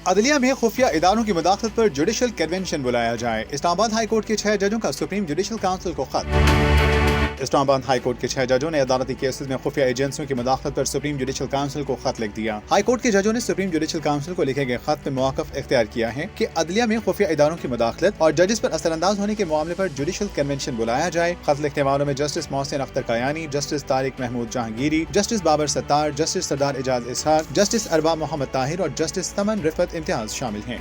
अदलिया में खुफिया इदारों की मुदाखलत पर जुडिशल कन्वेंशन बुलाया जाए। इस्लामाबाद हाई कोर्ट के 6 जजों का सुप्रीम जुडिशल काउंसिल को खत। इस्लामाबाद हाई कोर्ट के 6 जजों ने अदालती केसेस में खुफिया एजेंसियों की मुदाखलत पर सुप्रीम जुडिशल काउंसिल को खत लिख दिया। हाई कोर्ट के जजों ने सुप्रीम जुडिशल काउंसिल को लिखे गए खत में मौक़िफ़ इख्तियार किया है कि अदलिया में खुफिया इदारों की मुदाखलत और जजेस पर असरअंदाज होने के मामले पर जुडिशल कन्वेंशन बुलाया जाए। खत लिखने वालों में justice Mohsin Akhtar Kayani, justice Tariq Mahmood Jahangiri, justice Babar Sattar, justice Sardar Ejaz Ishaq, justice Arbab Muhammad Tahir और जस्टिस तमन रिफत इम्तियाज शामिल हैं।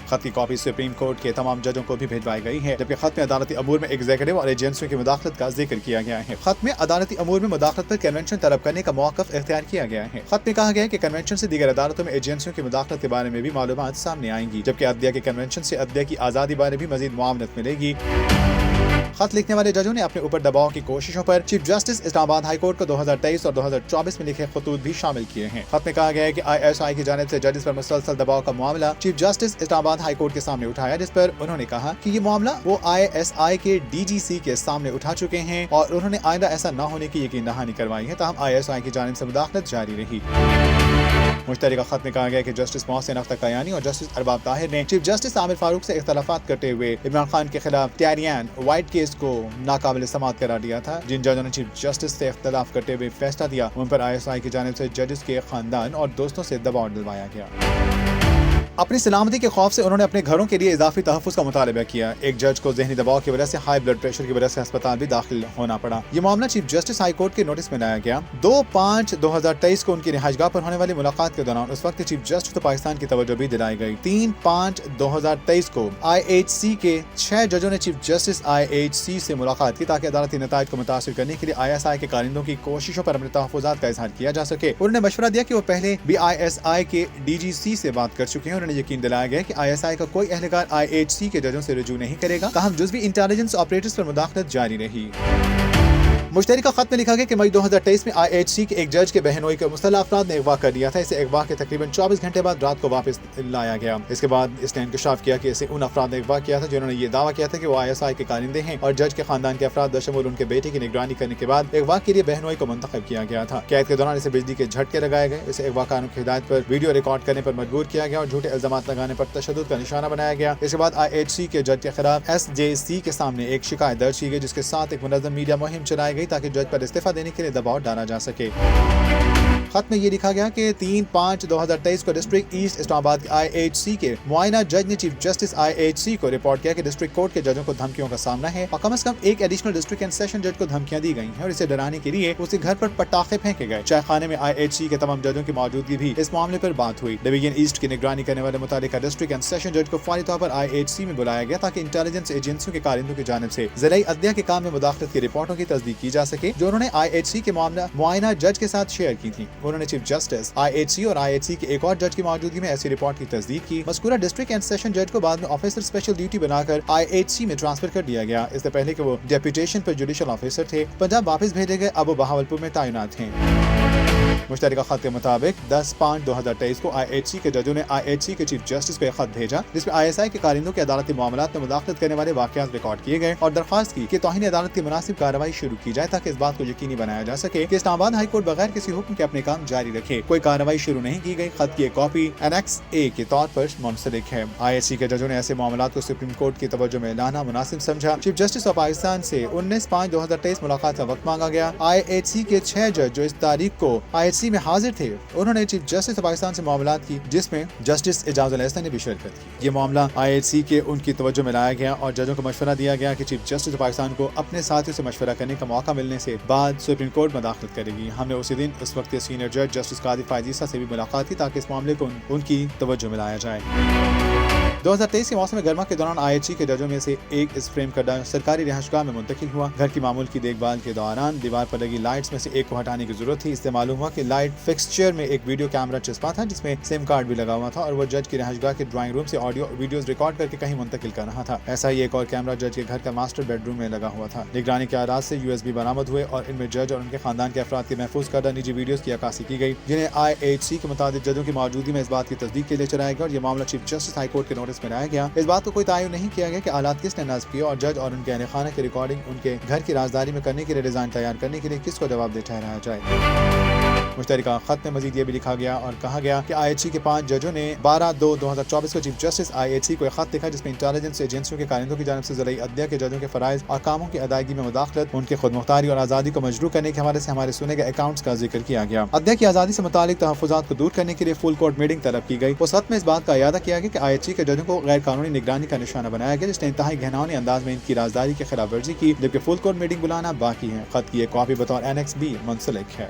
खत की कॉपी सुप्रीम कोर्ट के तमाम जजों को भी भिजवाई गई है, जबकि खत में अदालती अमूर में एग्जीक्यूटिव और एजेंसियों की मुदाखलत का जिक्र किया गया है। खत में अदालती अमूर में मुदाखलत पर कन्वेंशन तलब करने का मौक़िफ़ इख्तियार किया गया है। खत में कहा गया है कि कन्वेंशन से दीगर अदालतों में एजेंसियों की मुदाखलत के बारे में भी मालूमात सामने आएंगी, जबकि अदलिया के कन्वेंशन से अदलिया की आज़ादी बारे भी मजीद मुआवनत मिलेगी। खत लिखने वाले जजों ने अपने ऊपर दबाव की कोशिशों पर chief justice Islamabad high court को 2023 और 2024 में लिखे खतूत भी शामिल किए हैं। खत में कहा गया है कि ISI की जानिब से जजेस पर मुसलसल दबाव का मामला chief justice Islamabad high court के सामने उठाया, जिस पर उन्होंने कहा कि ये मामला वो ISI के DGC के सामने उठा चुके हैं और उन्होंने आइंदा ऐसा न होने की यकीन दहानी करवाई है। ताहम ISI की जानिब से मुदाखलत जारी रही। मुश्तरका खत में कहा गया कि जस्टिस मोहसिन अख्तर कायानी और जस्टिस अरबाब ताहिर ने चीफ जस्टिस आमिर फारूक से इख्तलाफात करते हुए इमरान खान के खिलाफ टैरियन वाइट केस को नाकाबिल समाअत करार दिया था। जिन जजों ने चीफ जस्टिस से इख्तलाफ करते हुए फैसला दिया, उन पर ISI की जानिब से जजेस के खानदान और दोस्तों से दबाव डलवाया गया। अपनी सलामती के खौफ से उन्होंने अपने घरों के लिए इजाफी तहफ़्फ़ुज़ का मुतालबा किया। एक जज को ज़हनी दबाव की वजह से हाई ब्लड प्रेशर की वजह से अस्पताल भी दाखिल होना पड़ा। ये मामला चीफ जस्टिस हाई कोर्ट के नोटिस में लाया गया। 2/5/2023 को उनकी रिहाइशगाह पर होने वाली मुलाकात के दौरान उस वक्त चीफ जस्टिस तो पाकिस्तान की तवज्जो भी दिलाई गई। 3/5/2023 को IHC के 6 जजों ने चीफ जस्टिस IHC से मुलाकात की ताकि अदालती नताइज को मुतासिर करने के लिए ISI के कारिंदों की कोशिशों पर अपने तहफ़्फ़ुज़ात का इज़हार किया जा सके। उन्होंने मशवरा दिया कि वो पहले भी ISI के DGC से बात कर चुके हैं। उन्होंने यकीन दिलाया गया कि ISI का कोई अहलकार IHC के जजों से रुजू नहीं करेगा। ताहम जुज़वी इंटेलिजेंस ऑपरेटर्स पर मुदाखलत जारी रही। मुश्तरका खत में लिखा गया कि मई 2023 में IHC के एक जज के बहनोई के मुस्तला अफराद ने अगवा कर दिया था। इसे अगवा के तकरीबन 24 घंटे बाद रात को वापस लाया गया। इसके बाद इसने इंकशाफ किया कि इसे उन अफराद ने अगवा किया था जिन्होंने ये दावा किया था कि वो ISI के कारिंदे हैं और जज के खानदान के अफराद बशमूल उनके बेटे की निगरानी करने के बाद अगवा के लिए बहनोई को मुंतखब किया गया था। कैद के दौरान इसे बिजली के झटके लगाए गए। इसे अगवाकारों की हिदायत पर वीडियो रिकॉर्ड करने पर मजबूर किया गया और झूठे इल्जामात लगाने पर तशद्दुद का निशाना बनाया गया। इसके बाद IHC के जज के खिलाफ SJC के सामने एक शिकायत दर्ज की गई, जिसके साथ एक मुनज़्ज़म मीडिया मुहिम चलाई गई ताकि जज पर इस्तीफा देने के लिए दबाव डाला जा सके। खत में ये लिखा गया कि 3/5/2023 को डिस्ट्रिक्ट ईस्ट इस्लामाबाद के IHC के मुआयना जज ने चीफ जस्टिस IHC को रिपोर्ट किया कि डिस्ट्रिक्ट कोर्ट के जजों को धमकियों का सामना है और कम से कम एक एडिशनल डिस्ट्रिक्ट एंड सेशन जज को धमकियां दी गई हैं और इसे डराने के लिए उसके घर पर पटाखे फेंके गए। चाय खाने में IHC के तमाम जजों की मौजूदगी भी इस मामले पर बात हुई। डिवीजन ईस्ट की निगरानी करने वाले मुतालिका डिस्ट्रिक्ट एंड सेशन जज को फौरी तौर पर IHC में बुलाया गया ताकि इंटेलिजेंस एजेंसियों के कारिंदों की जानिब से ज़िला अदलिया के काम में मुदाखलत की रिपोर्टों की तस्दीक की जा सके जो उन्होंने IHC के मामला मुआयना जज के साथ शेयर की थी। उन्होंने चीफ जस्टिस IHC और IHC के एक और जज की मौजूदगी में ऐसी रिपोर्ट की तस्दीक की। मज़कूरा डिस्ट्रिक्ट एंड सेशन जज को बाद में ऑफिसर स्पेशल ड्यूटी बनाकर IHC में ट्रांसफर कर दिया गया। इससे पहले कि वो डेप्यूटेशन पर जुडिशल ऑफिसर थे। पंजाब वापस भेजे गए, अब वो बहावलपुर में तैनात हैं। मुश्तरका खत के मुताबिक 10/5/2023 को IHC के जजों ने IHC के चीफ जस्टिस को एक खत भेजा जिसमें ISI के कारिंदों के अदालती मामलात में मुदाखलत करने वाले वाक़यात रिकॉर्ड किए गए और दरख्वास्त की कि तौहीन अदालत की मुनासिब कार्रवाई शुरू की जाए ताकि इस बात को यकीनी बनाया जा सके कि इस्लामाबाद हाई कोर्ट बगैर किसी हुक्म के अपने काम जारी रखे। कोई कार्रवाई शुरू नहीं की गई। खत की एक कॉपी Annex A के तौर पर मुंसलिक है। IHC के जजों ने ऐसे मामलात को सुप्रीम कोर्ट की तवज्जो में लाना मुनासिब समझा। चीफ जस्टिस ऑफ पाकिस्तान से 19/5/2023 मुलाकात का वक्त मांगा गया। IHC के 6 जज जो इस तारीख को IHC में हाजिर थे, उन्होंने चीफ जस्टिस ऑफ पाकिस्तान से मामलात की, जिसमें जस्टिस एजाज अल-एहसन ने भी शिरकत की। ये मामला IHC के उनकी तवज्जो में लाया गया और जजों को मशवरा दिया गया कि चीफ जस्टिस ऑफ पाकिस्तान को अपने साथियों से मशवरा करने का मौका मिलने से बाद सुप्रीम कोर्ट मुदाखलत करेगी। हमने उसी दिन उस वक्त के सीनियर जज जस्टिस कादिर फायद ईसा से भी मुलाकात की ताकि इस मामले को उनकी तवज्जो में लाया जाए। 2023 के मौसम गर्मा के दौरान IHC के जजों में से एक इस फ्रेम करदा सरकारी रिहाइशगाह में मुंतकिल हुआ। घर की मामूल की देखभाल के दौरान दीवार पर लगी लाइट्स में से एक को हटाने की जरूरत थी। इससे मालूम हुआ कि लाइट फिक्सचर में एक वीडियो कैमरा चिपका था जिसमें सिम कार्ड भी लगा हुआ था और वो जज की रिहाइशगाह के ड्राइंग रूम से ऑडियो वीडियोस रिकॉर्ड करके कहीं मुंतकिल कर रहा था। ऐसा ही एक और कैमरा जज के घर का मास्टर बेडरूम में लगा हुआ था। निगरानी के आराज से USB बरामद हुए और इनमें जज और उनके खानदान के अफराद के महफूज करदा निजी वीडियोस की अक्कासी की गई जिन्हें IHC के मुताबिक जजों की मौजूदगी में इस बात की तस्दीक के लिए चलाया गया और ये मामला चीफ जस्टिस हाई कोर्ट के नोटिस में लाया गया। इस बात को कोई तायुन नहीं किया गया कि हालात किसने नस्ब किए और जज और उनके अहल खाना की रिकॉर्डिंग उनके घर की राजदारी में करने के लिए डिजाइन तैयार करने के लिए किसको जवाबदेह ठहराया जाए। مشترکہ خط میں مزید یہ بھی لکھا گیا اور کہا گیا کہ IHC کے 5 ججوں نے 12/2/2024 کو چیف جسٹس IHC کو ایک خط لکھا جس میں انٹیلیجنس ایجنسیوں کے کارندوں کی جانب سے ضلعی عدلیہ کے ججوں کے فرائض اور کاموں کی ادائیگی میں مداخلت، ان کی خود مختاری اور آزادی کو مجروح کرنے کے حوالے سے ہمارے سنے گئے اکاؤنٹس کا ذکر کیا گیا۔ عدلیہ کی آزادی سے متعلق تحفظات کو دور کرنے کے لیے فل کورٹ میٹنگ طلب کی گئی۔ اس خط میں اس بات کا اعادہ کیا گیا کہ IHC کے ججوں کو غیر قانونی نگرانی کا نشانہ بنایا گیا جس نے انتہائی گھناؤنے انداز میں ان کی رازداری کی خلاف ورزی کی، جبکہ فل کورٹ میٹنگ بلانا باقی ہے۔ خط کی ایک کاپی بطور Annex B منسلک ہے۔